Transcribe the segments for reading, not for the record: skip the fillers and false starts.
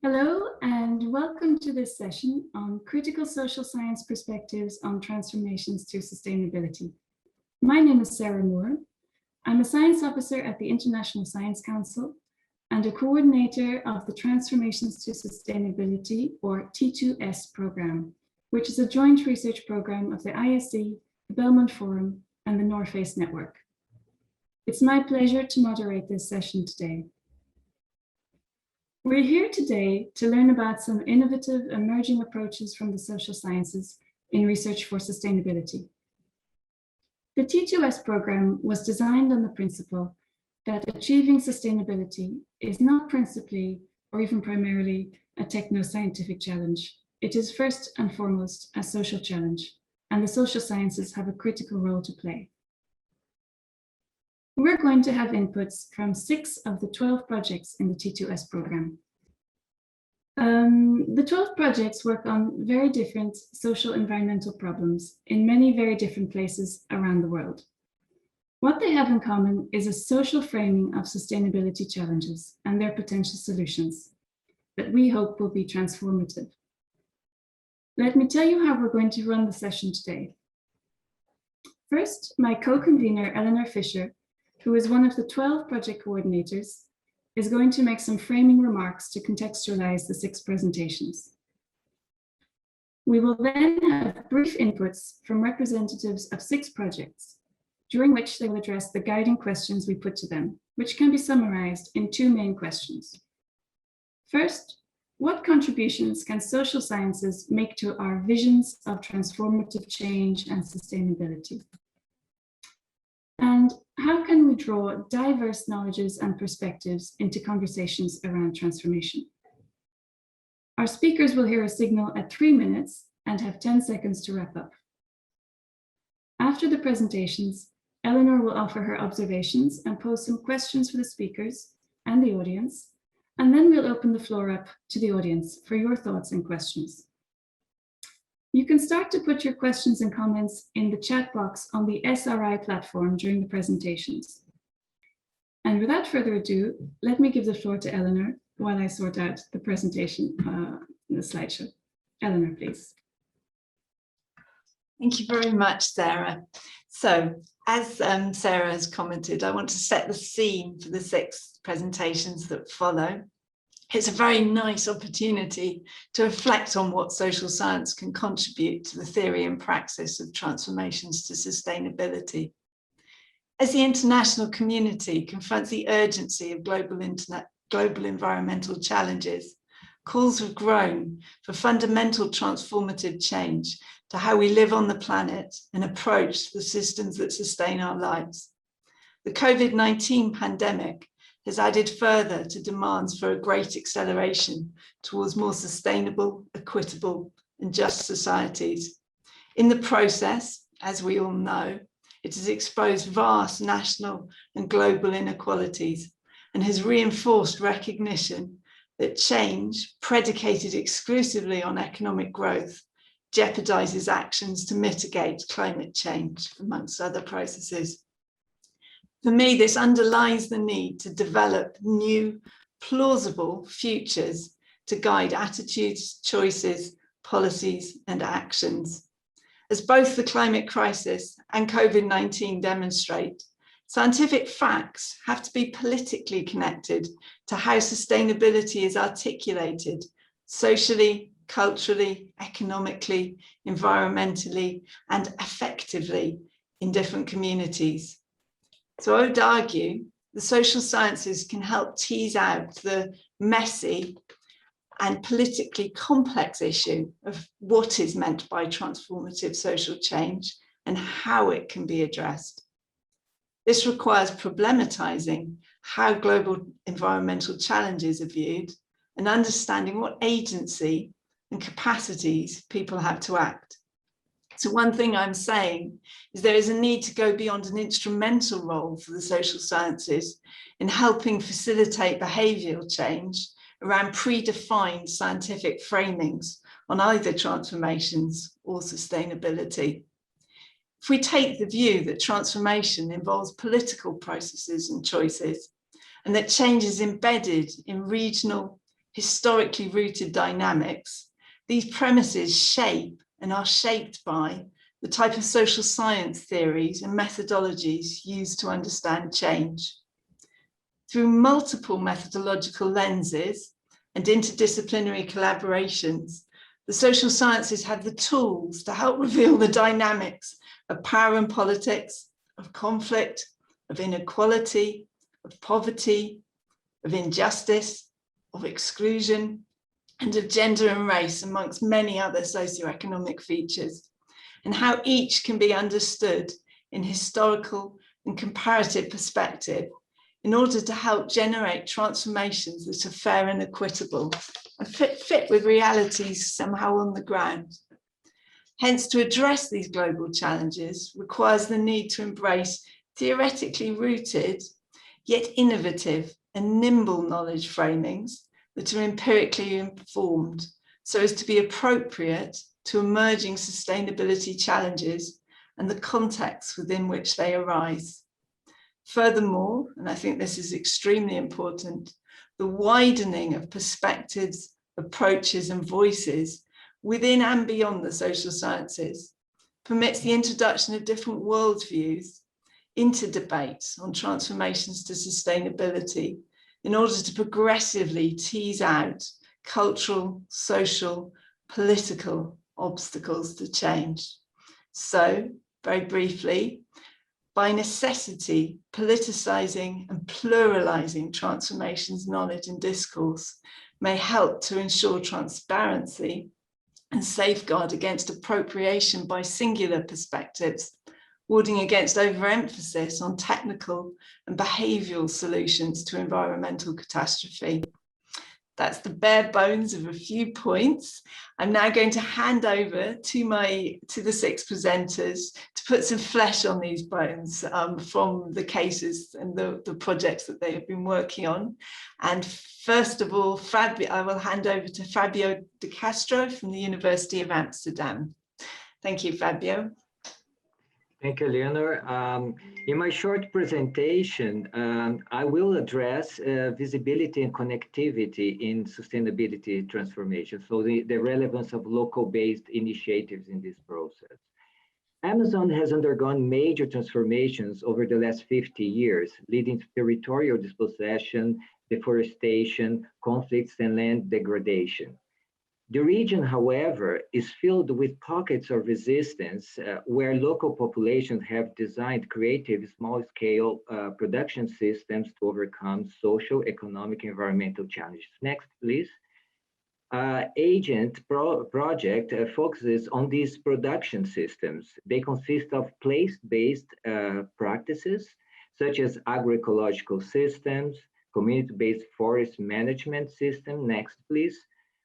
Hello, and welcome to this session on critical social science perspectives on transformations to sustainability. My name is Sarah Moore. I'm a science officer at the International Science Council and a coordinator of the Transformations to Sustainability, or T2S program, which is a joint research program of the ISE, the Belmont Forum, and the North Face Network. It's my pleasure to moderate this session today. We're here today to learn about some innovative emerging approaches from the social sciences in research for sustainability. The T2S program was designed on the principle that achieving sustainability is not principally or even primarily a techno-scientific challenge. It is first and foremost a social challenge, and the social sciences have a critical role to play. We're going to have inputs from 6 of the 12 projects in the T2S program. The 12 projects work on very different social environmental problems in many very different places around the world. What they have in common is a social framing of sustainability challenges and their potential solutions that we hope will be transformative. Let me tell you how we're going to run the session today. First, my co-convener, Eleanor Fisher, who is one of the 12 project coordinators, is going to make some framing remarks to contextualize the 6 presentations. We will then have brief inputs from representatives of 6 projects, during which they will address the guiding questions we put to them, which can be summarized in 2 main questions. First, what contributions can social sciences make to our visions of transformative change and sustainability? And how can we draw diverse knowledges and perspectives into conversations around transformation? Our speakers will hear a signal at 3 minutes and have 10 seconds to wrap up. After the presentations, Eleanor will offer her observations and pose some questions for the speakers and the audience, and then we'll open the floor up to the audience for your thoughts and questions. You can start to put your questions and comments in the chat box on the SRI platform during the presentations. And without further ado, let me give the floor to Eleanor while I sort out the presentation in the slideshow. Eleanor, please. Thank you very much, Sarah. So, as Sarah has commented, I want to set the scene for the 6 presentations that follow. It's a very nice opportunity to reflect on what social science can contribute to the theory and praxis of transformations to sustainability. As the international community confronts the urgency of global environmental challenges, calls have grown for fundamental transformative change to how we live on the planet and approach the systems that sustain our lives. The COVID-19 pandemic has added further to demands for a great acceleration towards more sustainable, equitable, and just societies. In the process, as we all know, it has exposed vast national and global inequalities and has reinforced recognition that change, predicated exclusively on economic growth, jeopardizes actions to mitigate climate change, amongst other processes. For me, this underlines the need to develop new, plausible futures to guide attitudes, choices, policies, and actions. As both the climate crisis and COVID-19 demonstrate, scientific facts have to be politically connected to how sustainability is articulated socially, culturally, economically, environmentally, and effectively in different communities. So I would argue the social sciences can help tease out the messy and politically complex issue of what is meant by transformative social change and how it can be addressed. This requires problematizing how global environmental challenges are viewed and understanding what agency and capacities people have to act. So one thing I'm saying is there is a need to go beyond an instrumental role for the social sciences in helping facilitate behavioural change around predefined scientific framings on either transformations or sustainability. If we take the view that transformation involves political processes and choices, and that change is embedded in regional, historically rooted dynamics, these premises shape and are shaped by the type of social science theories and methodologies used to understand change. Through multiple methodological lenses and interdisciplinary collaborations, the social sciences have the tools to help reveal the dynamics of power and politics, of conflict, of inequality, of poverty, of injustice, of exclusion, and of gender and race, amongst many other socioeconomic features, and how each can be understood in historical and comparative perspective in order to help generate transformations that are fair and equitable and fit with realities somehow on the ground. Hence, to address these global challenges requires the need to embrace theoretically rooted, yet innovative and nimble knowledge framings that are empirically informed so as to be appropriate to emerging sustainability challenges and the contexts within which they arise. Furthermore, and I think this is extremely important, the widening of perspectives, approaches and voices within and beyond the social sciences permits the introduction of different worldviews into debates on transformations to sustainability in order to progressively tease out cultural, social, political obstacles to change. So, very briefly, by necessity, politicizing and pluralizing transformations, knowledge and discourse may help to ensure transparency and safeguard against appropriation by singular perspectives, warding against overemphasis on technical and behavioural solutions to environmental catastrophe. That's the bare bones of a few points. I'm now going to hand over to the six presenters to put some flesh on these bones from the cases and the projects that they have been working on. And first of all, I will hand over to Fabio De Castro from the University of Amsterdam. Thank you, Fabio. Thank you, Leonor. In my short presentation, I will address visibility and connectivity in sustainability transformation, so the relevance of local-based initiatives in this process. Amazon has undergone major transformations over the last 50 years, leading to territorial dispossession, deforestation, conflicts, and land degradation. The region, however, is filled with pockets of resistance where local populations have designed creative small-scale production systems to overcome social, economic, environmental challenges. Next, please. Agent project focuses on these production systems. They consist of place-based practices, such as agroecological systems, community-based forest management system. Next, please.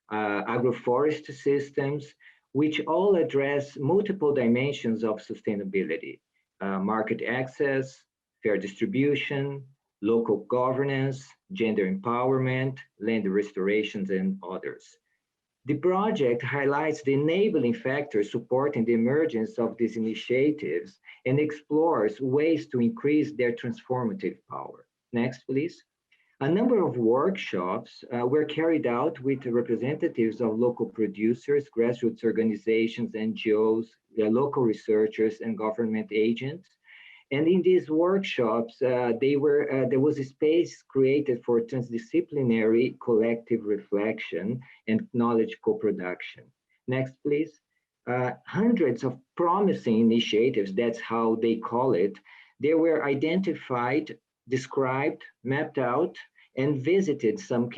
Agroforest systems, which all address multiple dimensions of sustainability, market access, fair distribution, local governance, gender empowerment, land restorations, and others. The project highlights the enabling factors supporting the emergence of these initiatives and explores ways to increase their transformative power. Next, please. A number of workshops were carried out with representatives of local producers, grassroots organizations, NGOs, local researchers, and government agents. And in these workshops, there was a space created for transdisciplinary collective reflection and knowledge co-production. Next, please. Hundreds of promising initiatives, that's how they call it, they were identified, described, mapped out, and visited, some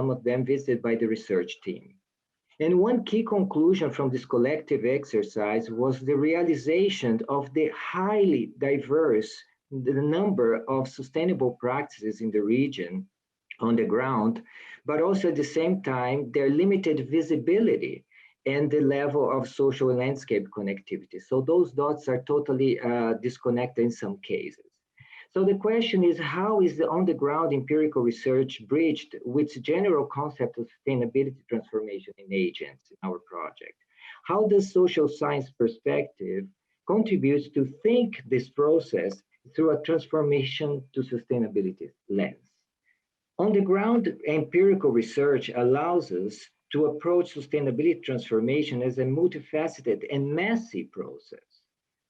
of them visited by the research team. And one key conclusion from this collective exercise was the realization of the highly diverse number of sustainable practices in the region on the ground, but also at the same time, their limited visibility and the level of social landscape connectivity. So those dots are totally disconnected in some cases. So the question is, how is the on-the-ground empirical research bridged with the general concept of sustainability transformation in agents in our project? How does social science perspective contribute to think this process through a transformation to sustainability lens? On the ground, empirical research allows us to approach sustainability transformation as a multifaceted and messy process.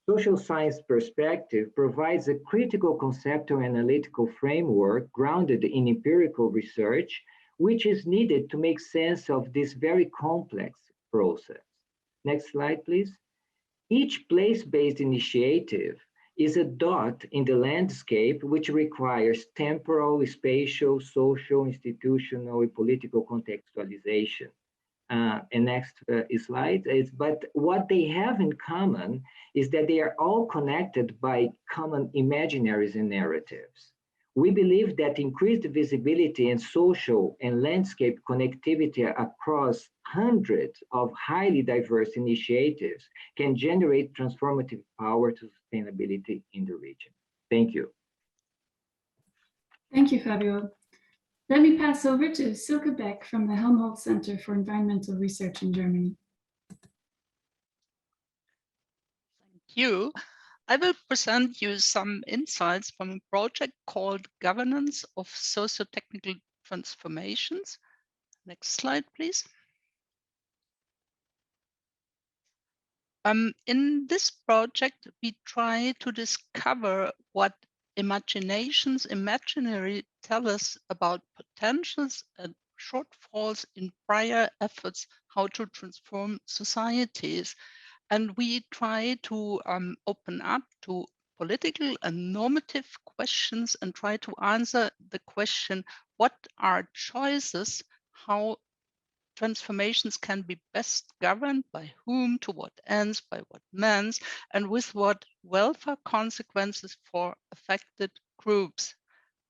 Social science perspective provides a critical conceptual analytical framework grounded in empirical research, which is needed to make sense of this very complex process. Next slide, please. Each place-based initiative is a dot in the landscape which requires temporal, spatial, social, institutional, and political contextualization. And next slide is, but what they have in common is that they are all connected by common imaginaries and narratives. We believe that increased visibility and social and landscape connectivity across hundreds of highly diverse initiatives can generate transformative power to sustainability in the region. Thank you. Thank you, Fabio. Let me pass over to Silke Beck from the Helmholtz Center for Environmental Research in Germany. Thank you. I will present you some insights from a project called Governance of Socio-technical Transformations. Next slide, please. In this project, we try to discover what imaginary tell us about potentials and shortfalls in prior efforts how to transform societies. And we try to open up to political and normative questions and try to answer the question, what are choices, how transformations can be best governed, by whom, to what ends, by what means, and with what welfare consequences for affected groups.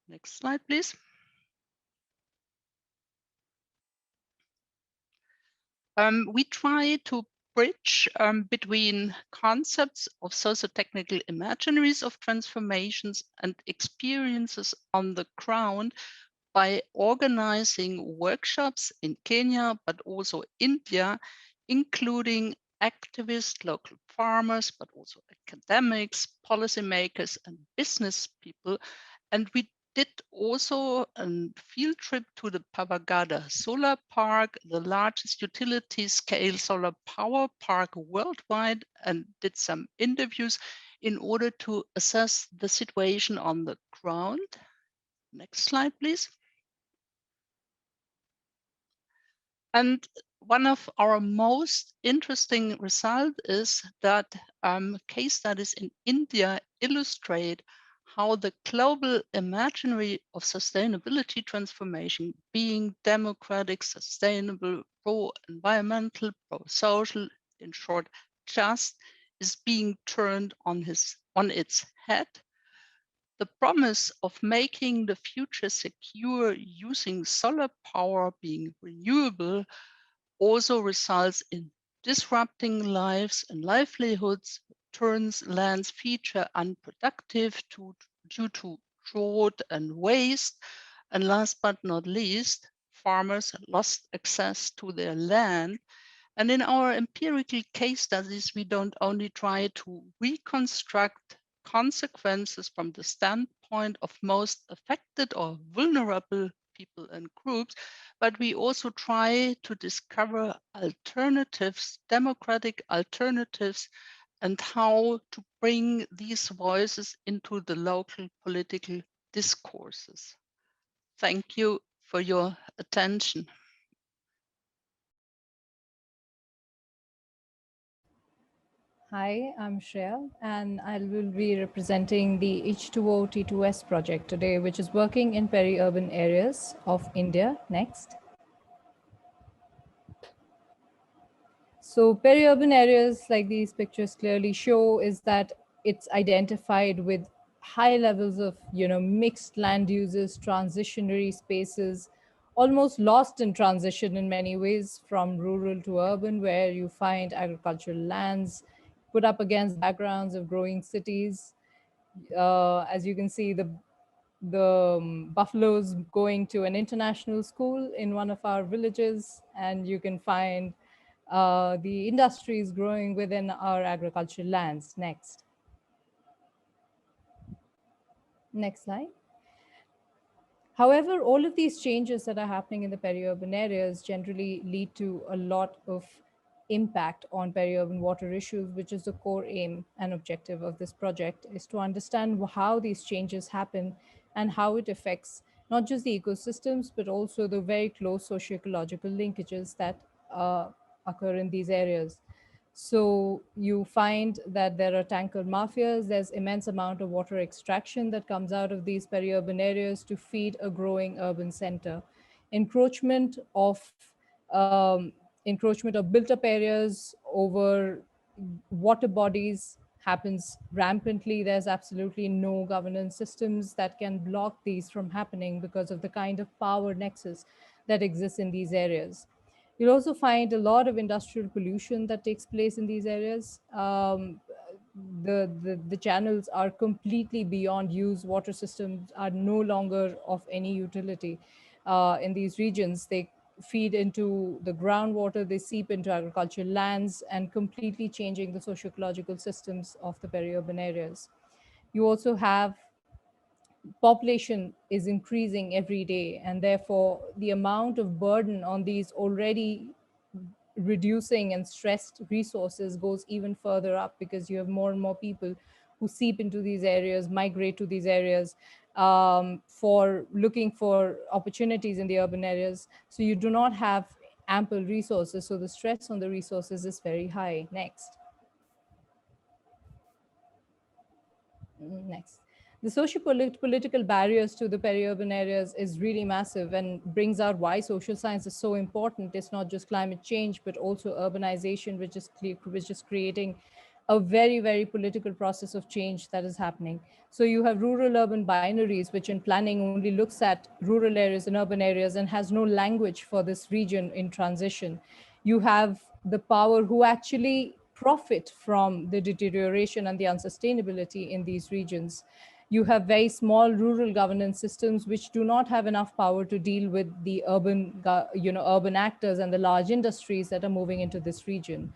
Next slide, please. We try to bridge between concepts of socio-technical imaginaries of transformations and experiences on the ground by organizing workshops in Kenya, but also India, including activists, local farmers, but also academics, policymakers, and business people. And we did also a field trip to the Pavagada Solar Park, the largest utility-scale solar power park worldwide, and did some interviews in order to assess the situation on the ground. Next slide, please. And one of our most interesting results is that case studies in India illustrate how the global imaginary of sustainability transformation, being democratic, sustainable, pro-environmental, pro-social, in short, just, is being turned on its head. The promise of making the future secure using solar power being renewable also results in disrupting lives and livelihoods, turns land's feature unproductive due to drought and waste, and last but not least, farmers lost access to their land. And in our empirical case studies, we don't only try to reconstruct consequences from the standpoint of most affected or vulnerable people and groups, but we also try to discover alternatives, democratic alternatives, and how to bring these voices into the local political discourses. Thank you for your attention. Hi, I'm Shreya, and I will be representing the H2O T2S project today, which is working in peri-urban areas of India. Next. So peri-urban areas, like these pictures clearly show, is that it's identified with high levels of, mixed land uses, transitionary spaces, almost lost in transition in many ways, from rural to urban, where you find agricultural lands put up against backgrounds of growing cities. As you can see, the buffaloes going to an international school in one of our villages, and you can find the industries growing within our agricultural lands. Next slide. However, all of these changes that are happening in the peri-urban areas generally lead to a lot of impact on peri-urban water issues, which is the core aim and objective of this project, is to understand how these changes happen and how it affects not just the ecosystems, but also the very close socio-ecological linkages that occur in these areas. So you find that there are tanker mafias, there's immense amount of water extraction that comes out of these peri-urban areas to feed a growing urban center. Encroachment of encroachment of built-up areas over water bodies happens rampantly. There's absolutely no governance systems that can block these from happening because of the kind of power nexus that exists in these areas. You'll also find a lot of industrial pollution that takes place in these areas. The channels are completely beyond use. Water systems are no longer of any utility in these regions. They feed into the groundwater, they seep into agricultural lands, and completely changing the socio-ecological systems of the peri-urban areas. You also have population is increasing every day, and therefore the amount of burden on these already reducing and stressed resources goes even further up, because you have more and more people who seep into these areas, migrate to these areas for looking for opportunities in the urban areas. So you do not have ample resources. So the stress on the resources is very high. Next. The socio-political barriers to the peri-urban areas is really massive and brings out why social science is so important. It's not just climate change, but also urbanization, which is creating a very, very political process of change that is happening. So you have rural-urban binaries, which in planning only looks at rural areas and urban areas and has no language for this region in transition. You have the power who actually profit from the deterioration and the unsustainability in these regions. You have very small rural governance systems which do not have enough power to deal with the urban actors and the large industries that are moving into this region.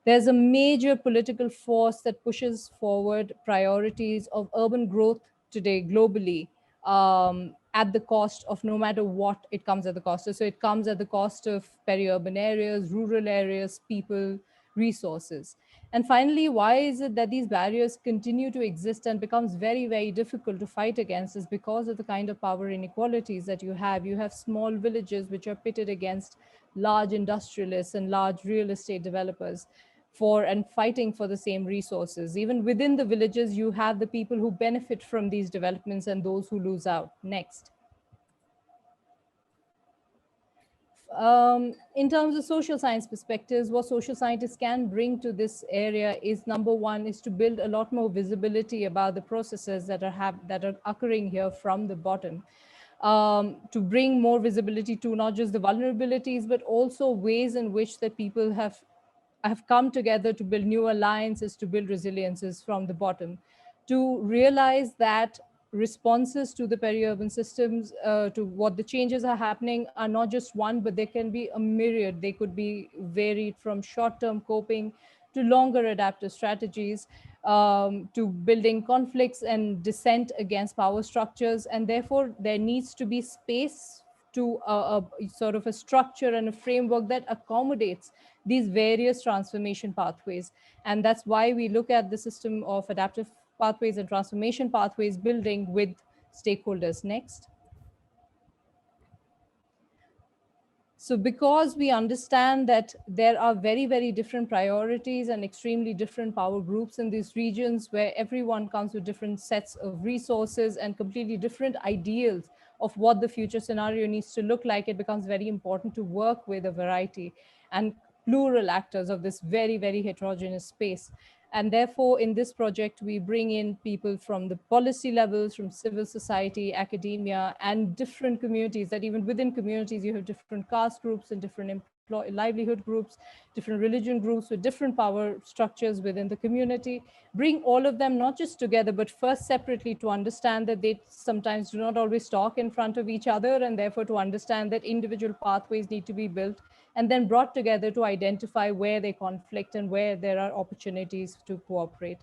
There's a major political force that pushes forward priorities of urban growth today globally, at the cost of, no matter what, it comes at the cost of. So it comes at the cost of peri-urban areas, rural areas, people, resources. And finally, why is it that these barriers continue to exist and becomes very, very difficult to fight against, is because of the kind of power inequalities that you have. You have small villages which are pitted against large industrialists and large real estate developers for and fighting for the same resources. Even within the villages, you have the people who benefit from these developments and those who lose out. Next. In terms of social science perspectives, what social scientists can bring to this area is, number one, is to build a lot more visibility about the processes that are occurring here from the bottom. To bring more visibility to not just the vulnerabilities, but also ways in which that people have come together to build new alliances, to build resiliences from the bottom, to realize that responses to the peri-urban systems, to what the changes are happening, are not just one, but they can be a myriad. They could be varied from short-term coping to longer adaptive strategies, to building conflicts and dissent against power structures. And therefore, there needs to be space to a sort of a structure and a framework that accommodates these various transformation pathways. And that's why we look at the system of adaptive pathways and transformation pathways building with stakeholders. Next. So because we understand that there are very, very different priorities and extremely different power groups in these regions, where everyone comes with different sets of resources and completely different ideals of what the future scenario needs to look like, it becomes very important to work with a variety and plural actors of this very, very heterogeneous space. And therefore, in this project, we bring in people from the policy levels, from civil society, academia, and different communities, that even within communities, you have different caste groups and different livelihood groups, different religion groups with different power structures within the community. Bring all of them not just together, but first separately, to understand that they sometimes do not always talk in front of each other, and therefore to understand that individual pathways need to be built and then brought together to identify where they conflict and where there are opportunities to cooperate.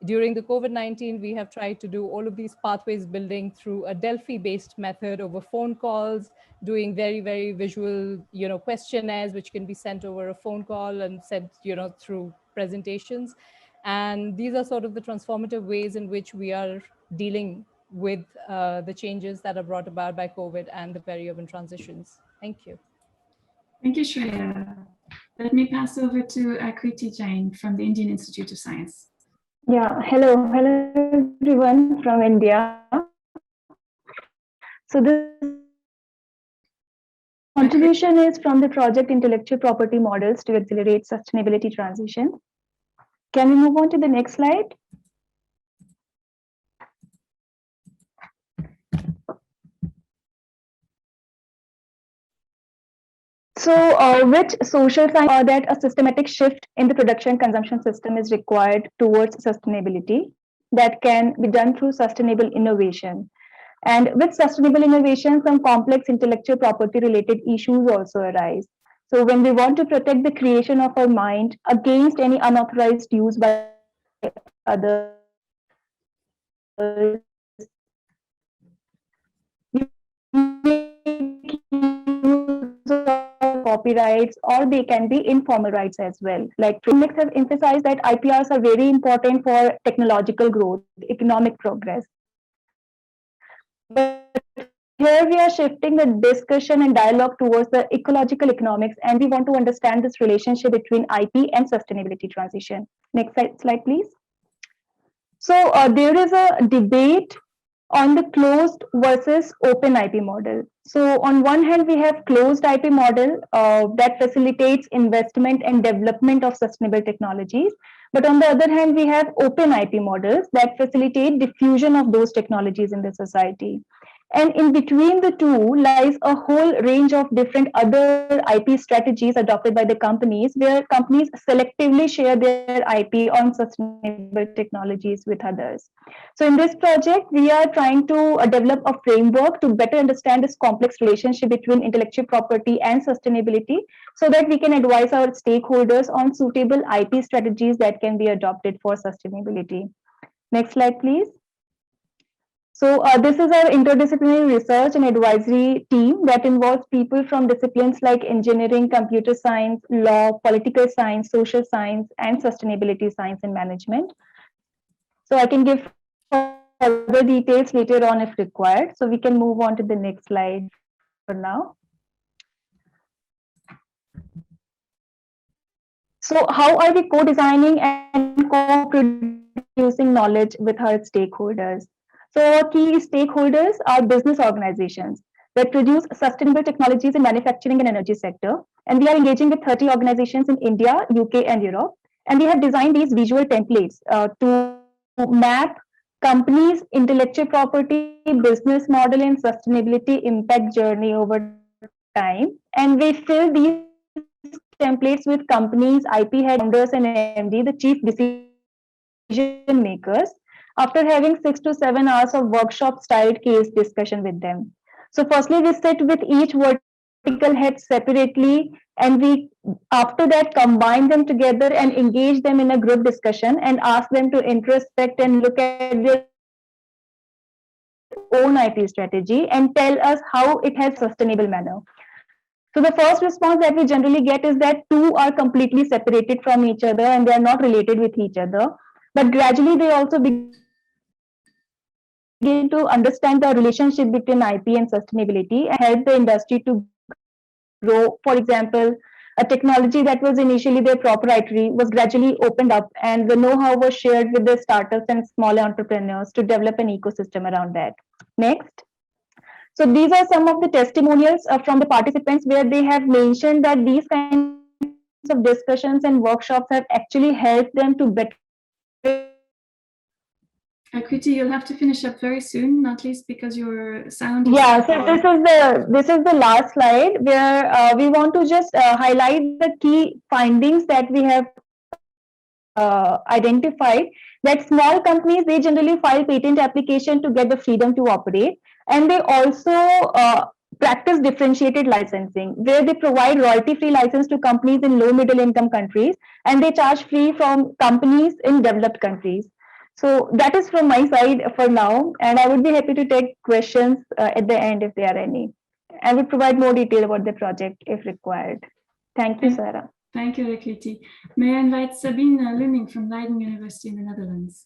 During the COVID-19, we have tried to do all of these pathways building through a Delphi-based method over phone calls, doing very, very visual, questionnaires, which can be sent over a phone call and sent, through presentations. And these are sort of the transformative ways in which we are dealing with the changes that are brought about by COVID and the peri-urban transitions. Thank you. Thank you, Shreya. Let me pass over to Akriti Jain from the Indian Institute of Science. Yeah, hello everyone from India. So this contribution is from the project Intellectual Property Models to Accelerate Sustainability Transition. Can we move on to the next slide? So which social science are that a systematic shift in the production consumption system is required towards sustainability that can be done through sustainable innovation. And with sustainable innovation, some complex intellectual property related issues also arise. So when we want to protect the creation of our mind against any unauthorized use by others, copyrights, or they can be informal rights as well. Like Phoenix have emphasized that IPRs are very important for technological growth, economic progress. But here we are shifting the discussion and dialogue towards the ecological economics, and we want to understand this relationship between IP and sustainability transition. Next slide, please. So there is a debate on the closed versus open IP model. So on one hand, we have closed IP model that facilitates investment and development of sustainable technologies. But on the other hand, we have open IP models that facilitate diffusion of those technologies in the society. And in between the two lies a whole range of different other IP strategies adopted by the companies, where companies selectively share their IP on sustainable technologies with others. So in this project, we are trying to develop a framework to better understand this complex relationship between intellectual property and sustainability, so that we can advise our stakeholders on suitable IP strategies that can be adopted for sustainability. Next slide, please. So this is our interdisciplinary research and advisory team that involves people from disciplines like engineering, computer science, law, political science, social science, and sustainability science and management. So I can give further details later on if required. So we can move on to the next slide for now. So how are we co-designing and co-producing knowledge with our stakeholders? So our key stakeholders are business organizations that produce sustainable technologies in manufacturing and energy sector. And we are engaging with 30 organizations in India, UK, and Europe. And we have designed these visual templates to map companies' intellectual property, business model, and sustainability impact journey over time. And we fill these templates with companies, IP head, founders, and MD, the chief decision makers, after having 6 to 7 hours of workshop-styled case discussion with them. So firstly, we sit with each vertical head separately, and we, after that, combine them together and engage them in a group discussion and ask them to introspect and look at their own IP strategy and tell us how it has sustainable manner. So the first response that we generally get is that two are completely separated from each other and they are not related with each other. But gradually they also begin to understand the relationship between IP and sustainability and help the industry to grow. For example, a technology that was initially their proprietary was gradually opened up and the know-how was shared with the startups and small entrepreneurs to develop an ecosystem around that. Next. So these are some of the testimonials from the participants where they have mentioned that these kinds of discussions and workshops have actually helped them to better. Akriti, you'll have to finish up very soon, not least because your sound is so this is the last slide where we want to just highlight the key findings that we have identified, that small companies, they generally file patent application to get the freedom to operate, and they also practice differentiated licensing, where they provide royalty-free license to companies in low middle income countries, and they charge free from companies in developed countries. So that is from my side for now, and I would be happy to take questions at the end if there are any. I will provide more detail about the project if required. Thank you, Sarah. Thank you, Rekruti. May I invite Sabine Luning from Leiden University in the Netherlands?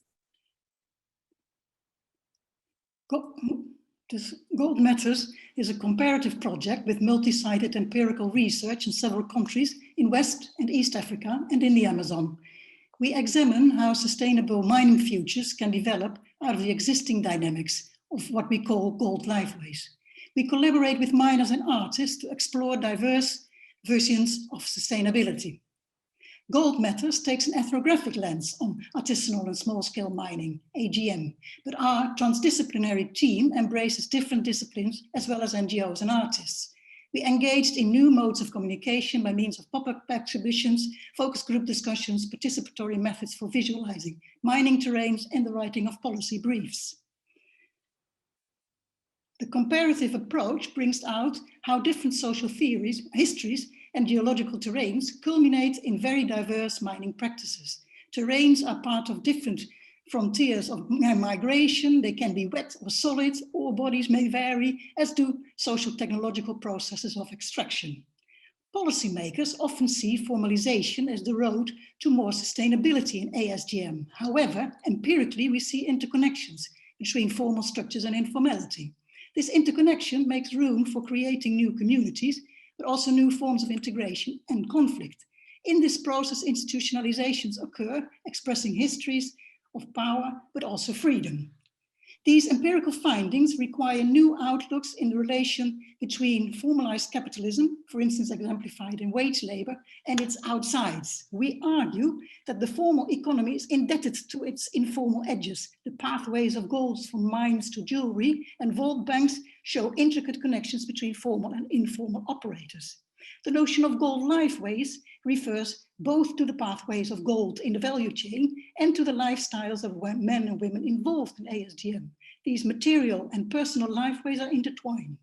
Gold Matters is a comparative project with multi-sided empirical research in several countries in West and East Africa and in the Amazon. We examine how sustainable mining futures can develop out of the existing dynamics of what we call gold lifeways. We collaborate with miners and artists to explore diverse versions of sustainability. Gold Matters takes an ethnographic lens on artisanal and small-scale mining, AGM, but our transdisciplinary team embraces different disciplines as well as NGOs and artists. We engaged in new modes of communication by means of pop-up exhibitions, focus group discussions, participatory methods for visualizing mining terrains, and the writing of policy briefs. The comparative approach brings out how different social theories, histories, and geological terrains culminate in very diverse mining practices. Terrains are part of different frontiers of migration. They can be wet or solid, ore bodies may vary, as do socio-technological processes of extraction. Policymakers often see formalization as the road to more sustainability in ASGM. However, empirically, we see interconnections between formal structures and informality. This interconnection makes room for creating new communities, but also new forms of integration and conflict. In this process, institutionalizations occur, expressing histories of power, but also freedom. These empirical findings require new outlooks in the relation between formalized capitalism, for instance, exemplified in wage labor, and its outsides. We argue that the formal economy is indebted to its informal edges. The pathways of gold from mines to jewelry and vault banks show intricate connections between formal and informal operators. The notion of gold lifeways refers both to the pathways of gold in the value chain and to the lifestyles of men and women involved in ASGM. These material and personal lifeways are intertwined.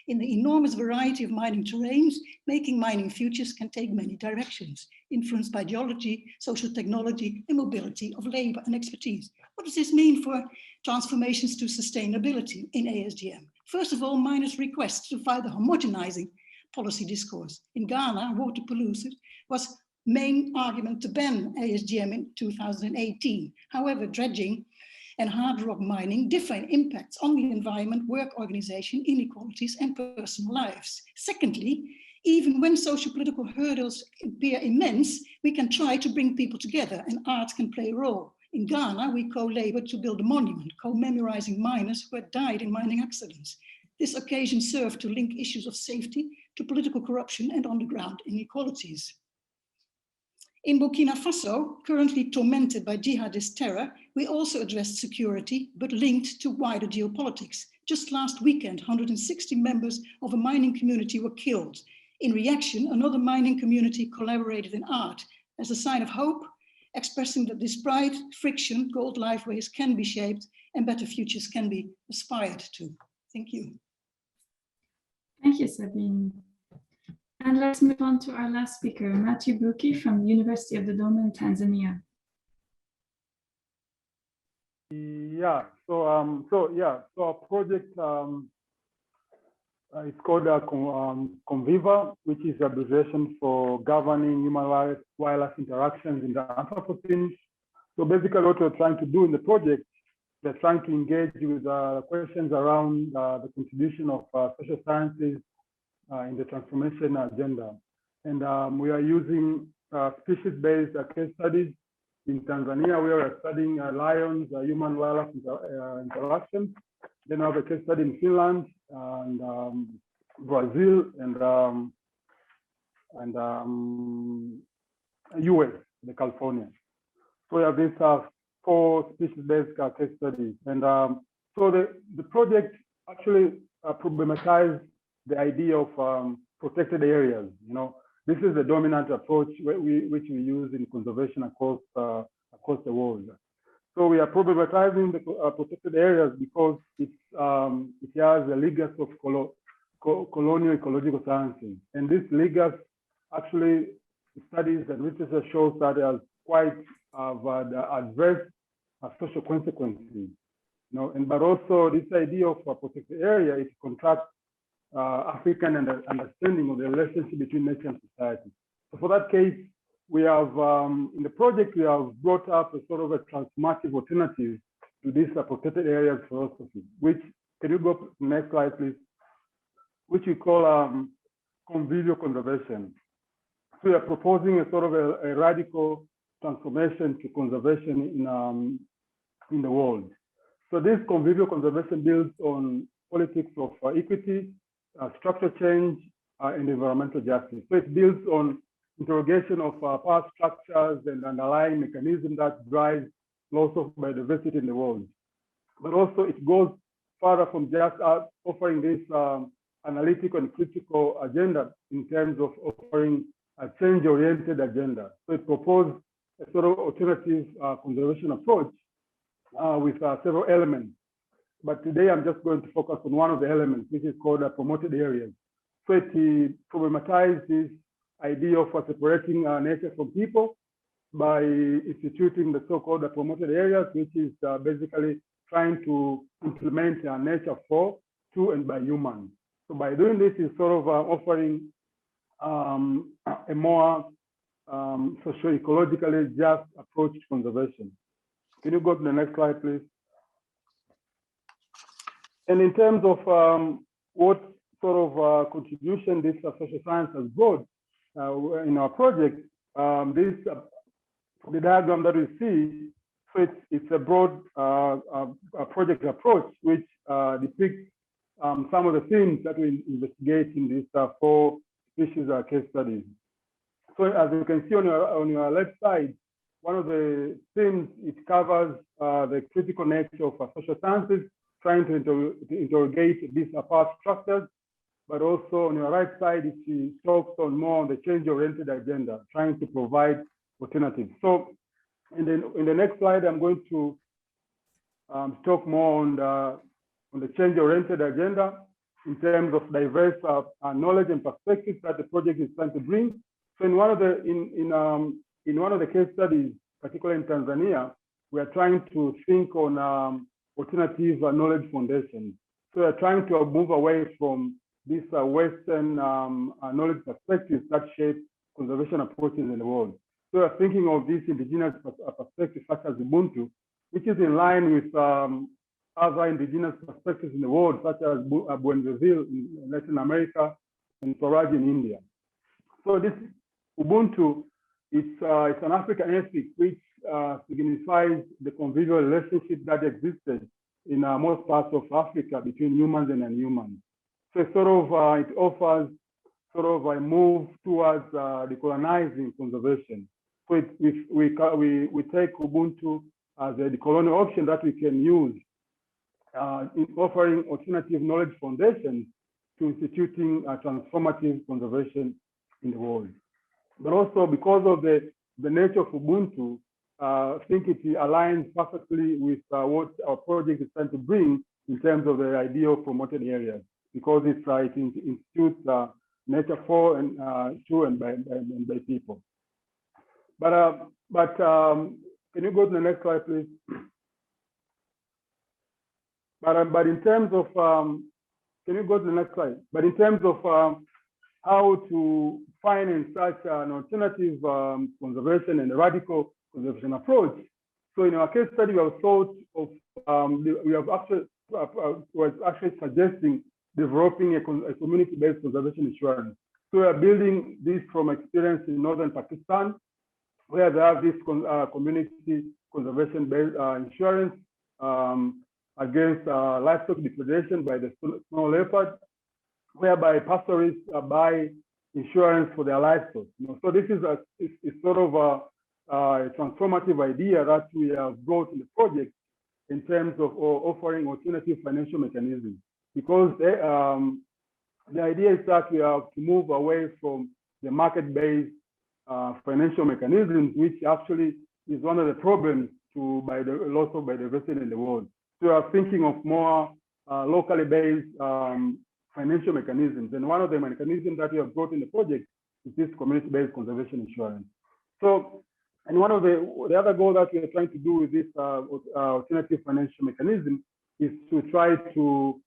In the enormous variety of mining terrains, making mining futures can take many directions, influenced by geology, social technology, and mobility of labor and expertise. What does this mean for transformations to sustainability in ASGM? First of all, miners' requests to fight the homogenizing policy discourse. In Ghana, water pollution was main argument to ban ASGM in 2018. However, dredging and hard rock mining differ in impacts on the environment, work organization, inequalities, and personal lives. Secondly, even when socio-political hurdles appear immense, we can try to bring people together and art can play a role. In Ghana, we co-labored to build a monument commemorizing miners who had died in mining accidents. This occasion served to link issues of safety to political corruption and underground inequalities. In Burkina Faso, currently tormented by jihadist terror, we also addressed security, but linked to wider geopolitics. Just last weekend, 160 members of a mining community were killed. In reaction, another mining community collaborated in art as a sign of hope, expressing that despite friction, gold lifeways can be shaped and better futures can be aspired to. Thank you. Thank you, Sabine. And let's move on to our last speaker, Matthew Buki from the University of Dodoma in Tanzania. So our project is called Conviva, which is the abbreviation for Governing Human Wildlife Interactions in the Anthropocene. So basically what we're trying to do in the project, we're trying to engage with questions around the contribution of social sciences in the transformation agenda. And we are using species-based case studies. In Tanzania, we are studying lions, human wildlife interactions. Then we have a case study in Finland and Brazil and US, California. So we have these 4 species-based case studies. And so the project actually problematized the idea of protected areas. You know, this is the dominant approach which we use in conservation across the world. So we are problematizing the protected areas because it has a legacy of colonial ecological sciences, and this legacy actually studies and research shows that it has quite adverse social consequences. But also this idea of a protected area, it contracts African understanding of the relationship between nature and society. So for that case, we have, in the project, we have brought up a sort of a transformative alternative to this protected areas philosophy, which, can you go to the next slide, please? Which we call convivial conservation. So we are proposing a sort of a radical transformation to conservation in the world. So this convivial conservation builds on politics of equity, structural change, and environmental justice. So it builds on interrogation of power structures and underlying mechanisms that drive loss of biodiversity in the world. But also it goes further from just offering this analytical and critical agenda in terms of offering a change-oriented agenda. So it proposed a sort of alternative conservation approach with several elements. But today I'm just going to focus on one of the elements, which is called promoted areas. So it problematizes this idea of separating nature from people by instituting the so-called promoted areas, which is basically trying to implement nature for, to, and by humans. So by doing this, is sort of offering a more socio-ecologically just approach to conservation. Can you go to the next slide, please? And in terms of what sort of contribution this social science has brought in our project, the diagram that we see, so it's a broad project approach which depicts some of the themes that we investigate in these 4 species case studies. So as you can see on your left side, one of the themes, it covers the critical nature of social sciences, trying to interrogate these power structures, but also on your right side, it talks on more on the change-oriented agenda, trying to provide alternatives. So in the next slide, I'm going to talk more on the change-oriented agenda in terms of diverse knowledge and perspectives that the project is trying to bring. So in one of the case studies, particularly in Tanzania, we are trying to think on alternative knowledge foundations. So we are trying to move away from these Western knowledge perspectives that shape conservation approaches in the world. So we are thinking of these indigenous perspectives such as Ubuntu, which is in line with other indigenous perspectives in the world, such as Buenaville in Latin America and Swaraj in India. So this Ubuntu, it's an African ethic which signifies the convivial relationship that existed in most parts of Africa between humans and non-humans. So it offers sort of a move towards decolonizing conservation. So we take Ubuntu as a decolonial option that we can use in offering alternative knowledge foundations to instituting transformative conservation in the world. But also because of the nature of Ubuntu, I think it aligns perfectly with what our project is trying to bring in terms of the idea of promoted areas, because it institutes nature for and to and by people. But can you go to the next slide, please? But in terms of, can you go to the next slide? But in terms of how to finance such an alternative conservation and a radical conservation approach. So in our case study, we have thought of, was actually suggesting developing a community-based conservation insurance. So we are building this from experience in northern Pakistan, where they have this community conservation-based insurance against livestock depredation by the snow leopard, whereby pastorists buy insurance for their livestock. So this is sort of a transformative idea that we have brought in the project in terms of offering alternative financial mechanisms, because the idea is that we have to move away from the market-based financial mechanisms, which actually is one of the problems by the loss of biodiversity in the world. So we are thinking of more locally based financial mechanisms. And one of the mechanisms that we have brought in the project is this community-based conservation insurance. So And one of the other goal that we are trying to do with this alternative financial mechanism is to try to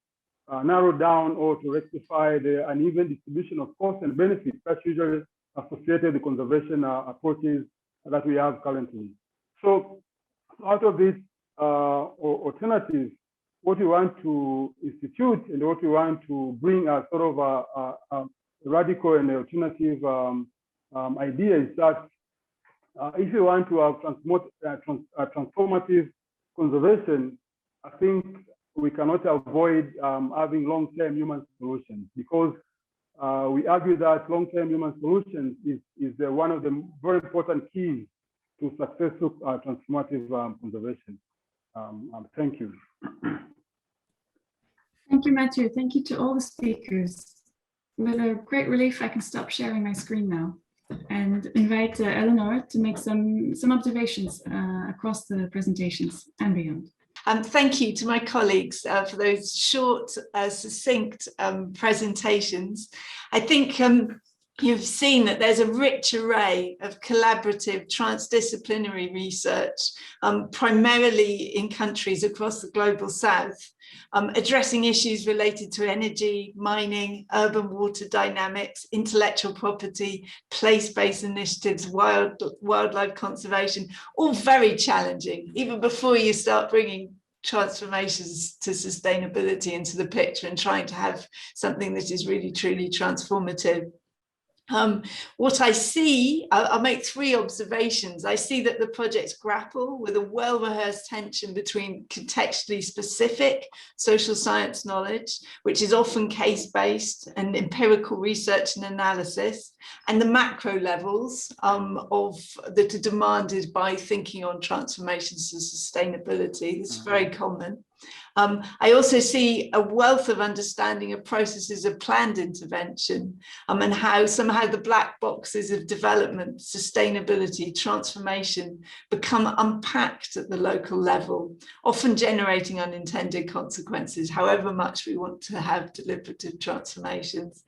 narrow down or to rectify the uneven distribution of costs and benefits that's usually associated with conservation approaches that we have currently. So out of these alternatives, what we want to institute and what we want to bring as sort of a radical and alternative idea is that if you want to have transformative conservation, I think we cannot avoid having long-term human solutions, because we argue that long-term human solutions is one of the very important keys to successful transformative conservation. Thank you. Thank you, Matthew. Thank you to all the speakers. With a great relief, I can stop sharing my screen now and invite Eleanor to make some observations across the presentations and beyond. Thank you to my colleagues for those short, succinct presentations. I think you've seen that there's a rich array of collaborative transdisciplinary research, primarily in countries across the global south, addressing issues related to energy, mining, urban water dynamics, intellectual property, place-based initiatives, wildlife conservation, all very challenging, even before you start bringing transformations to sustainability into the picture and trying to have something that is really, truly transformative. What I see, I'll make three observations. I see that the projects grapple with a well-rehearsed tension between contextually specific social science knowledge, which is often case-based and empirical research and analysis, and the macro levels that are demanded by thinking on transformations to sustainability. This is very common. I also see a wealth of understanding of processes of planned intervention and how somehow the black boxes of development, sustainability, transformation become unpacked at the local level, often generating unintended consequences, however much we want to have deliberative transformations.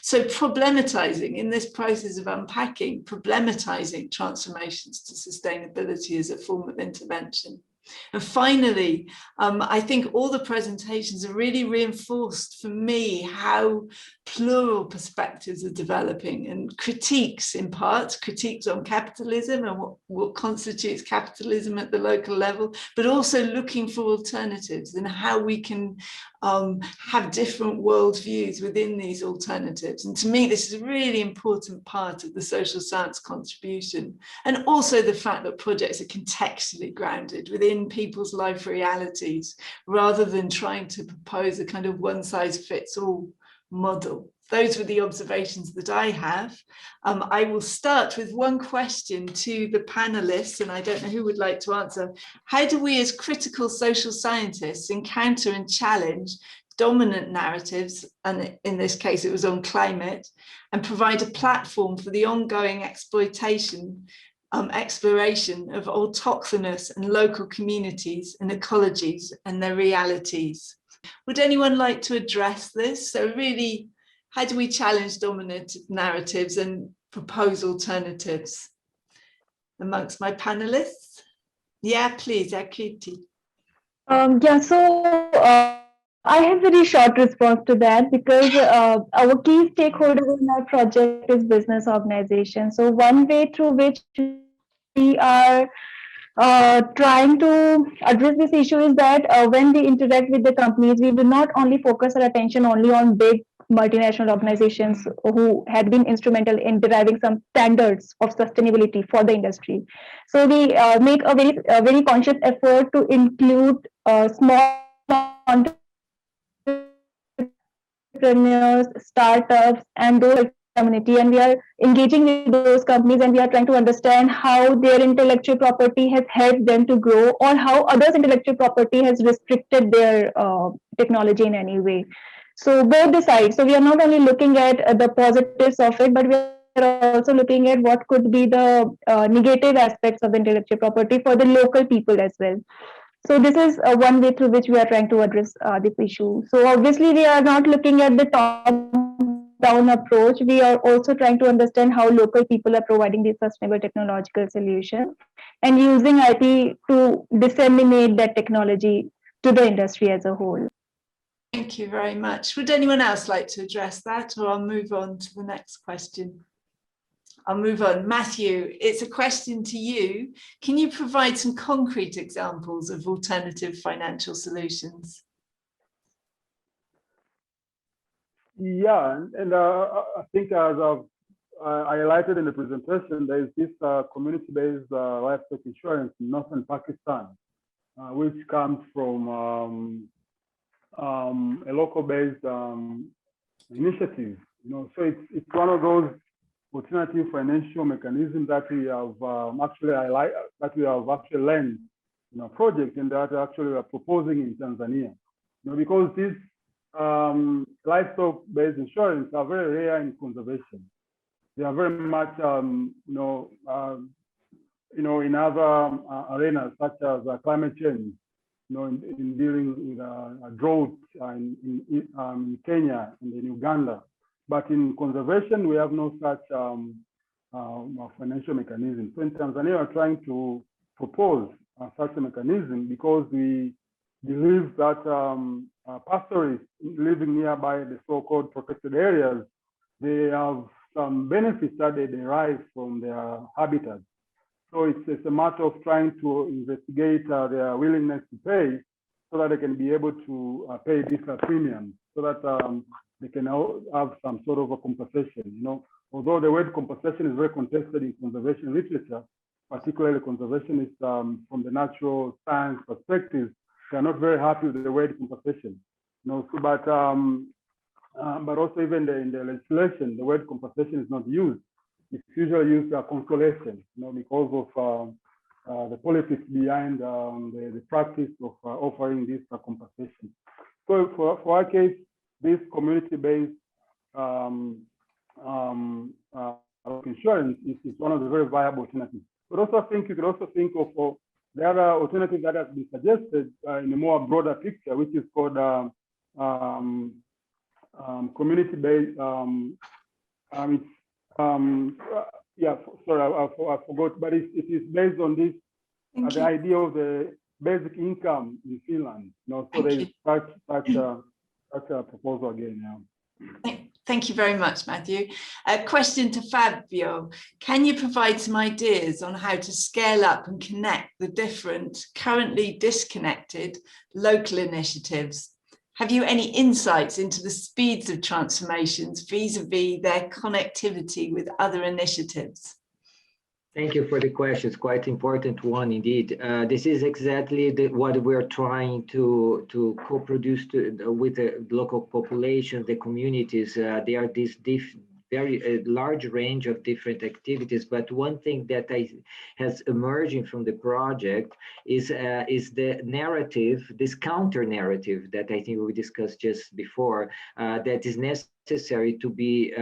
So problematizing in this process of unpacking, problematizing transformations to sustainability as a form of intervention. And finally, I think all the presentations are really reinforced for me how plural perspectives are developing, and critiques in part, critiques on capitalism and what constitutes capitalism at the local level, but also looking for alternatives and how we can have different worldviews within these alternatives. And to me, this is a really important part of the social science contribution. And also the fact that projects are contextually grounded within people's life realities, rather than trying to propose a kind of one-size-fits-all model. Those were the observations that I have. I will start with one question to the panelists, and I don't know who would like to answer. How do we as critical social scientists encounter and challenge dominant narratives, and in this case it was on climate, and provide a platform for the ongoing exploration of autochthonous and local communities and ecologies and their realities? Would anyone like to address this? So really, how do we challenge dominant narratives and propose alternatives amongst my panelists? Yeah, please, Akriti. I have very short response to that, because our key stakeholder in our project is business organization. So one way through which we are trying to address this issue is that when we interact with the companies, we will not only focus our attention only on big multinational organizations who had been instrumental in deriving some standards of sustainability for the industry. So we make a very conscious effort to include small entrepreneurs, startups, and those community, and we are engaging with those companies, and we are trying to understand how their intellectual property has helped them to grow, or how others' intellectual property has restricted their technology in any way. So both the sides. So we are not only looking at the positives of it, but we are also looking at what could be the negative aspects of the intellectual property for the local people as well. So this is one way through which we are trying to address this issue. So obviously we are not looking at the top down approach, we are also trying to understand how local people are providing these sustainable technological solutions and using IP to disseminate that technology to the industry as a whole. Thank you very much. Would anyone else like to address that, or I'll move on to the next question? I'll move on. Matthew, it's a question to you. Can you provide some concrete examples of alternative financial solutions? Yeah, and I think as I've highlighted in the presentation, there is this community-based livestock insurance in northern Pakistan, which comes from a local-based initiative. You know, so it's one of those alternative financial mechanisms that we have actually learned in our project, and that actually we are proposing in Tanzania. You know, because these livestock-based insurance are very rare in conservation. They are very much, in other arenas such as climate change. You know, in dealing with a drought in Kenya and in Uganda. But in conservation, we have no such financial mechanism. So in Tanzania, we are trying to propose such a mechanism because we believe that pastoralists living nearby the so-called protected areas, they have some benefits that they derive from their habitats. So it's a matter of trying to investigate their willingness to pay so that they can be able to pay this premium, so that they can have some sort of a compensation. You know, although the word compensation is very contested in conservation literature, particularly conservationists from the natural science perspective, they are not very happy with the word compensation. You know, so, but also even in the legislation, the word compensation is not used. It's usually used as consolation, you know, because of the politics behind the practice of offering this compensation. So for our case, this community-based insurance is one of the very viable alternatives. But also, I think you could also think of the other alternative that has been suggested in a more broader picture, which is called community-based. Yeah, sorry, I forgot, but it is based on this the idea of the basic income in Finland. You know, so there is such a proposal again now. Thank you very much, Matthew. A question to Fabio. Can you provide some ideas on how to scale up and connect the different, currently disconnected local initiatives? Have you any insights into the speeds of transformations vis-a-vis their connectivity with other initiatives? Thank you for the question. It's quite an important one indeed. This is exactly what we're trying to co-produce with the local population, the communities. They are this very large range of different activities, but one thing that has emerging from the project is the narrative, this counter narrative that I think we discussed just before, that is necessary to be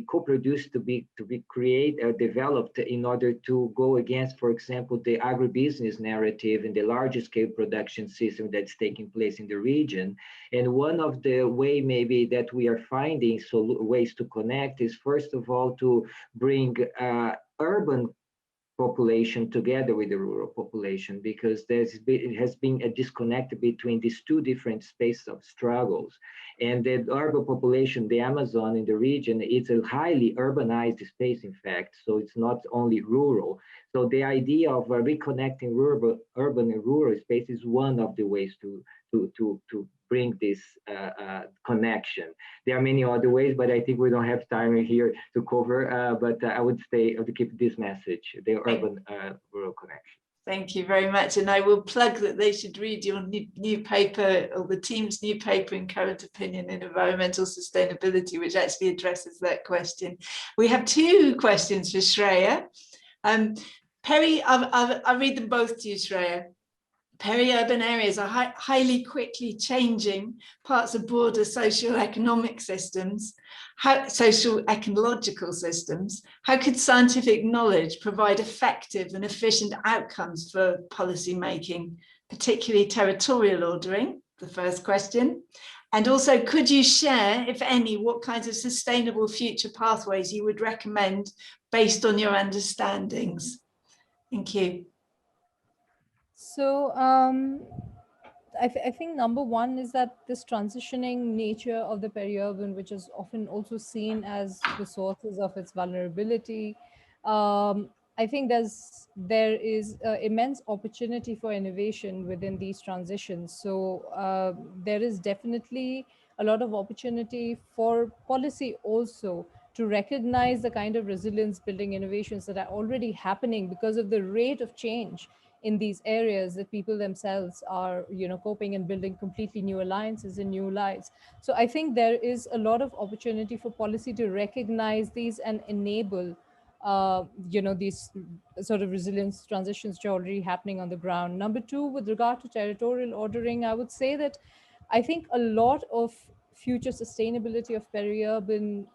co-produced, to be created, developed in order to go against, for example, the agribusiness narrative and the large scale production system that's taking place in the region. And one of the way maybe that we are finding ways to connect is, first of all, to bring urban population together with the rural population, because it has been a disconnect between these two different spaces of struggles. And the urban population, the Amazon in the region, it's a highly urbanized space, in fact, so it's not only rural. So the idea of reconnecting urban and rural space is one of the ways to bring this connection. There are many other ways, but I think we don't have time here to cover, but I would keep this message, the urban rural connection. Thank you very much. And I will plug that they should read your new paper, or the team's new paper in Current Opinion in Environmental Sustainability, which actually addresses that question. We have two questions for Shreya. Peri, I'll read them both to you, Shreya. Peri-urban areas are highly quickly changing parts of broader socio-economic systems, socio-ecological systems. How could scientific knowledge provide effective and efficient outcomes for policy making, particularly territorial ordering? The first question. And also, could you share, if any, what kinds of sustainable future pathways you would recommend based on your understandings? Thank you. So I think number one is that this transitioning nature of the peri-urban, which is often also seen as the sources of its vulnerability, I think there is immense opportunity for innovation within these transitions. So there is definitely a lot of opportunity for policy also to recognize the kind of resilience building innovations that are already happening because of the rate of change in these areas that people themselves are, coping and building completely new alliances and new lives. So I think there is a lot of opportunity for policy to recognize these and enable these sort of resilience transitions which are already happening on the ground. Number two, with regard to territorial ordering, I would say that I think a lot of future sustainability of peri-urban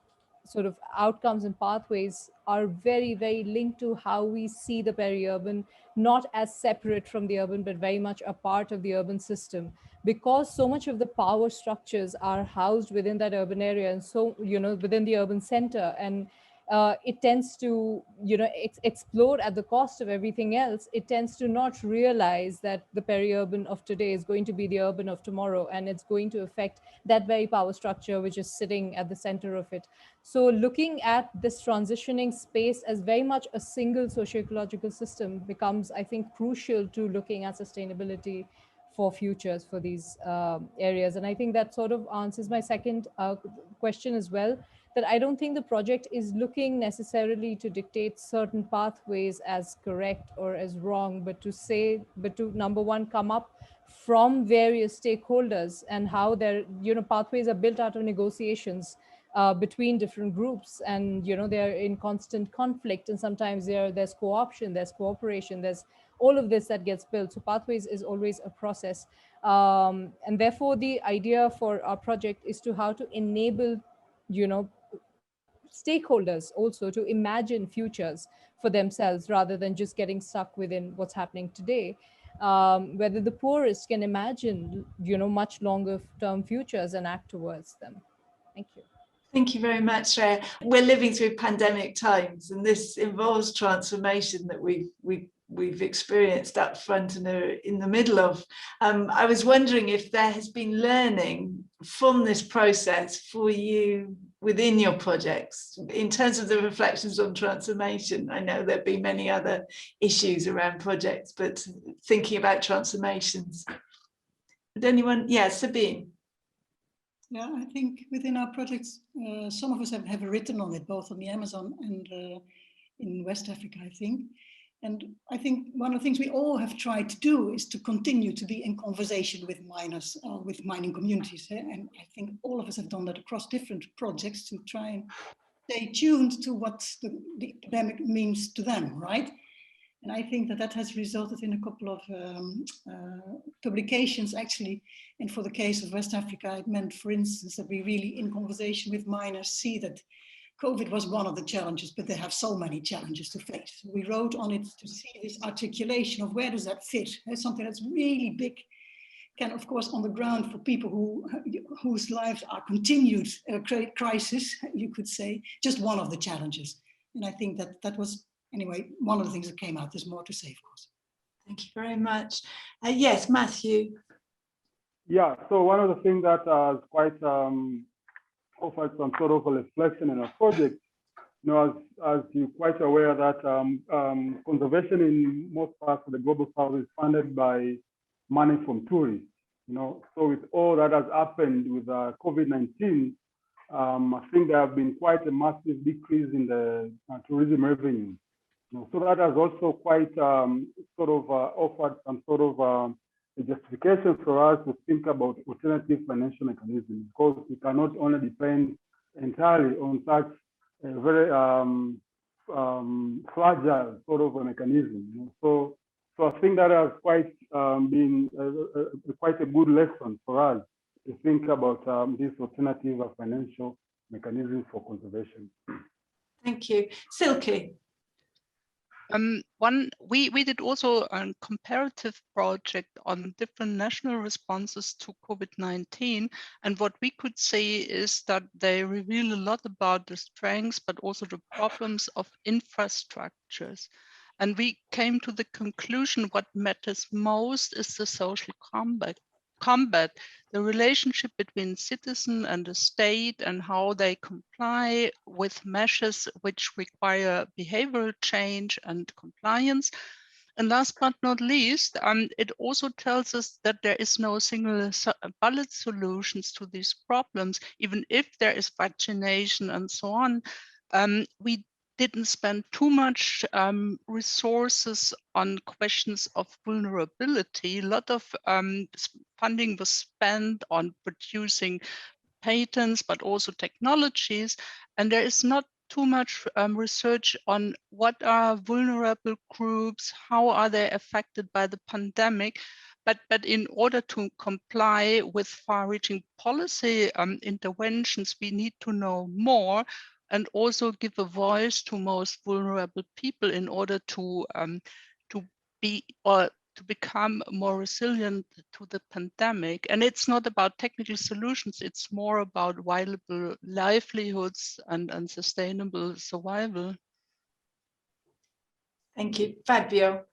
sort of outcomes and pathways are very, very linked to how we see the peri-urban, not as separate from the urban, but very much a part of the urban system. Because so much of the power structures are housed within that urban area and so, within the urban center. And it tends to, explode at the cost of everything else. It tends to not realize that the peri-urban of today is going to be the urban of tomorrow, and it's going to affect that very power structure which is sitting at the center of it. So looking at this transitioning space as very much a single socio-ecological system becomes, I think, crucial to looking at sustainability for futures for these areas. And I think that sort of answers my second question as well, that I don't think the project is looking necessarily to dictate certain pathways as correct or as wrong, but to number one, come up from various stakeholders and how their pathways are built out of negotiations between different groups, and they're in constant conflict, and sometimes there's co-option, there's cooperation, there's all of this that gets built. So pathways is always a process, and therefore the idea for our project is to how to enable stakeholders also to imagine futures for themselves rather than just getting stuck within what's happening today. Whether the poorest can imagine much longer term futures and act towards them. Thank you. Thank you very much, Shreya. We're living through pandemic times, and this involves transformation that we've experienced up front and are in the middle of. I was wondering if there has been learning from this process for you within your projects in terms of the reflections on transformation. I know there've been many other issues around projects, but thinking about transformations. Would anyone? Yeah, Sabine. Yeah, I think within our projects, some of us have written on it, both on the Amazon and in West Africa, I think. And I think one of the things we all have tried to do is to continue to be in conversation with miners, with mining communities. And I think all of us have done that across different projects to try and stay tuned to what the epidemic means to them, right? And I think that has resulted in a couple of publications, actually. And for the case of West Africa, it meant, for instance, that we really, in conversation with miners, see that COVID was one of the challenges, but they have so many challenges to face. We wrote on it to see this articulation of where does that fit. It's something that's really big, can, of course, on the ground for people whose lives are continued crisis, you could say, just one of the challenges. And I think that was, anyway, one of the things that came out. There's more to say, of course. Thank you very much. Yes, Matthew. Yeah, so one of the things that is quite offered some sort of a reflection in our project, as you're quite aware that conservation in most parts of the global south is funded by money from tourists. So with all that has happened with COVID-19, I think there have been quite a massive decrease in the tourism revenue. So that has also quite offered some sort of a justification for us to think about alternative financial mechanisms, because we cannot only depend entirely on such a very fragile sort of a mechanism. So I think that has quite been quite a good lesson for us to think about this alternative financial mechanism for conservation. Thank you. Silke. We did also a comparative project on different national responses to COVID-19, and what we could say is that they reveal a lot about the strengths, but also the problems of infrastructures. And we came to the conclusion what matters most is the social combat, the relationship between citizen and the state and how they comply with measures which require behavioral change and compliance. And last but not least, it also tells us that there is no single bullet solutions to these problems, even if there is vaccination and so on. We didn't spend too much resources on questions of vulnerability. A lot of funding was spent on producing patents, but also technologies. And there is not too much research on what are vulnerable groups, how are they affected by the pandemic. But in order to comply with far-reaching policy interventions, we need to know more and also give a voice to most vulnerable people in order to become more resilient to the pandemic. And it's not about technical solutions, it's more about viable livelihoods and sustainable survival. Thank you. Fabio.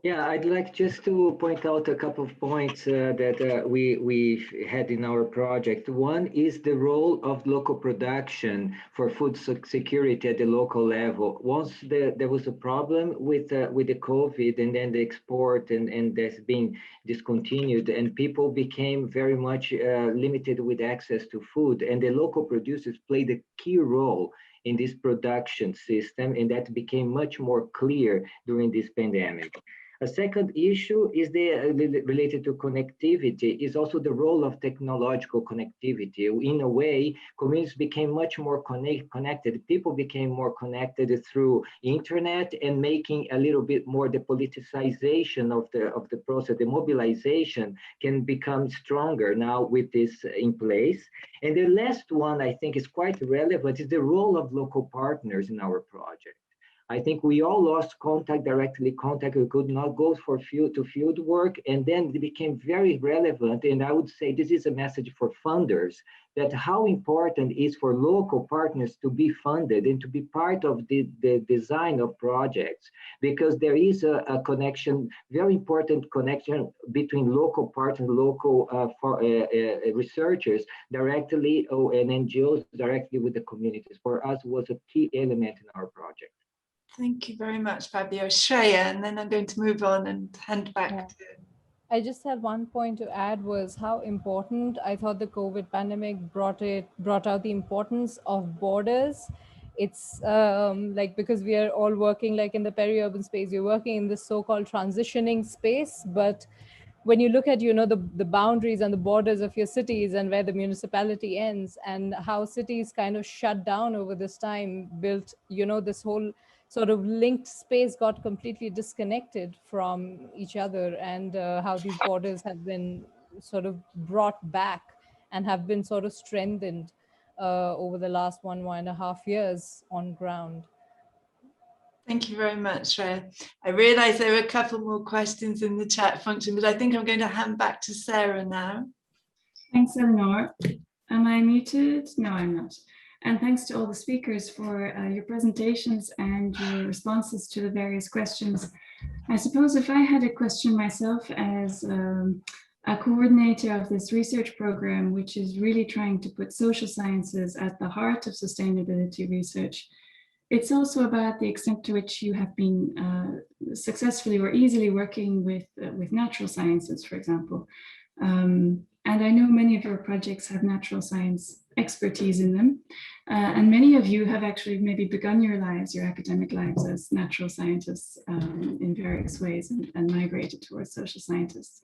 Yeah, I'd like just to point out a couple of points that we had in our project. One is the role of local production for food security at the local level. Once there was a problem with the COVID and then the export and that's being discontinued, and people became very much limited with access to food, and the local producers played a key role in this production system, and that became much more clear during this pandemic. A second issue is related to connectivity, is also the role of technological connectivity. In a way, communities became much more connected. People became more connected through internet and making a little bit more the politicization of the process. The mobilization can become stronger now with this in place. And the last one I think is quite relevant is the role of local partners in our project. I think we all lost direct contact. We could not go for field work, and then it became very relevant. And I would say this is a message for funders, that how important it is for local partners to be funded and to be part of the design of projects, because there is a connection, very important connection between local partners, local researchers directly, and NGOs directly with the communities. For us, was a key element in our project. Thank you very much, Fabio. Shreya, and then I'm going to move on and hand back to... I just had one point to add, was how important I thought the COVID pandemic brought out the importance of borders. It's like, because we are all working like in the peri-urban space, you're working in this so-called transitioning space, but when you look at, the boundaries and the borders of your cities and where the municipality ends, and how cities kind of shut down over this time, built, this whole sort of linked space got completely disconnected from each other, and how these borders have been sort of brought back and have been sort of strengthened over the last 1.5 years on ground. Thank you very much, Shreya. I realise there were a couple more questions in the chat function, but I think I'm going to hand back to Sarah now. Thanks, Eleanor. Am I muted? No, I'm not. And thanks to all the speakers for your presentations and your responses to the various questions. I suppose if I had a question myself as a coordinator of this research program, which is really trying to put social sciences at the heart of sustainability research, it's also about the extent to which you have been successfully or easily working with natural sciences, for example. And I know many of your projects have natural science expertise in them. And many of you have actually maybe begun your academic lives as natural scientists in various ways and migrated towards social scientists,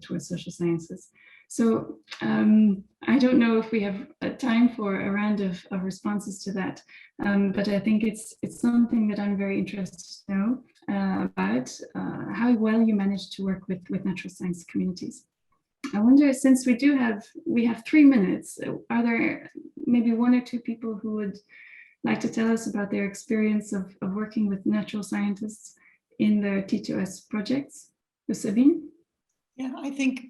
towards social sciences. So I don't know if we have time for a round of responses to that, but I think it's something that I'm very interested to know about how well you manage to work with natural science communities. I wonder, since we have 3 minutes, are there maybe one or two people who would like to tell us about their experience of working with natural scientists in their T2S projects. So Sabine? Yeah, I think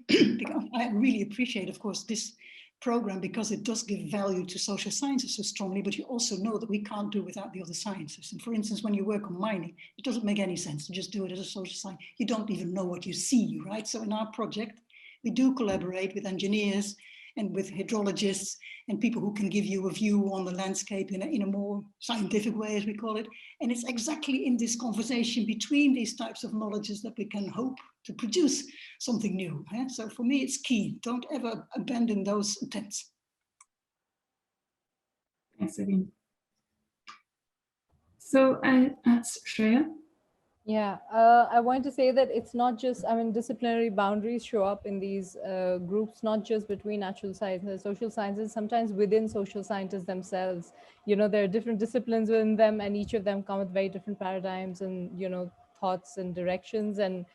I really appreciate, of course, this program because it does give value to social sciences so strongly, but you also know that we can't do without the other sciences. And for instance, when you work on mining, it doesn't make any sense to just do it as a social science. You don't even know what you see, right? So in our project, we do collaborate with engineers and with hydrologists and people who can give you a view on the landscape in a more scientific way, as we call it. And it's exactly in this conversation between these types of knowledges that we can hope to produce something new. So for me, it's key. Don't ever abandon those attempts. Thanks, Sabine. So, Shreya? Yeah, I want to say that it's not just, I mean, disciplinary boundaries show up in these groups, not just between natural sciences and social sciences, sometimes within social scientists themselves. You know, there are different disciplines within them, and each of them come with very different paradigms and, you know, thoughts and directions. And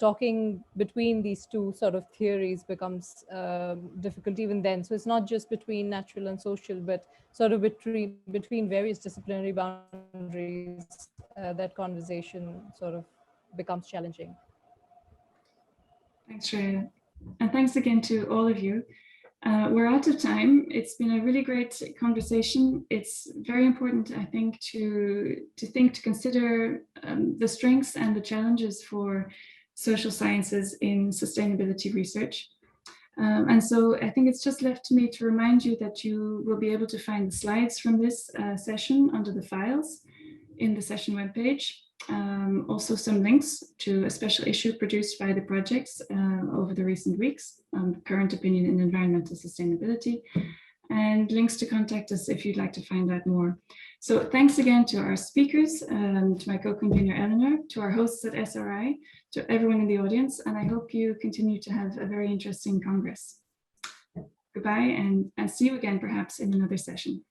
talking between these two sort of theories becomes difficult even then. So it's not just between natural and social, but sort of between various disciplinary boundaries, that conversation sort of becomes challenging. Thanks, Shreya. And thanks again to all of you. We're out of time. It's been a really great conversation. It's very important, I think, to consider the strengths and the challenges for social sciences in sustainability research. And so I think it's just left to me to remind you that you will be able to find the slides from this session under the files in the session webpage. Also some links to a special issue produced by the projects over the recent weeks on current opinion in environmental sustainability, and links to contact us if you'd like to find out more. So thanks again to our speakers, to my co-convener Eleanor, to our hosts at SRI, to everyone in the audience, and I hope you continue to have a very interesting Congress. Goodbye, and see you again perhaps in another session.